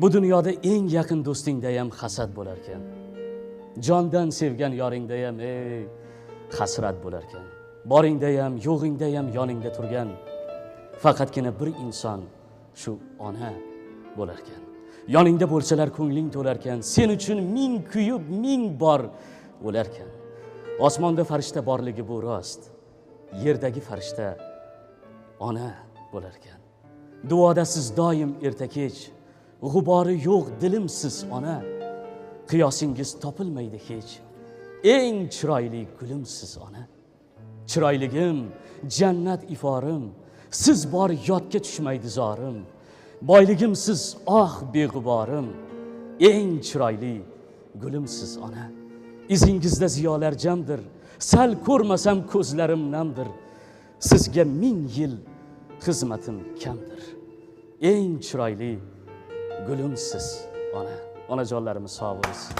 Bu dunyoda eng yaqin do'stingda ham hasad bo'lar ekan. Jondan sevgan yoringda ham hasrat bo'lar ekan. Boringda ham, yo'g'ingda ham yoningda turgan faqatgina bir inson shu ona bo'lar ekan. Yoningda bo'lsalar ko'ngling to'lar ekan. Sen uchun ming kuyib, ming bor o'lar ekan. Osmonda farishta borligi bu rost. Yerdagi farishta ona bo'lar ekan. Duoda siz doim erta kech, g'ubori yo'q dilimsiz ona. Qiyosingiz topilmaydi hech. Eng chiroyli gulimsiz ona. Chiroyligim, jannat iforim, siz bor yodga tushmaydi zorim. Boyligim siz beg'uborim, eng chiroyli gulimsiz ona. Izingizda ziyolar jamdir, sal ko'rmasam ko'zlarim namdir. Sizga ming yil xizmatim kamdir. Eng chiroyli gulimsiz ona. Onajonlarimiz sog' bo'lsin.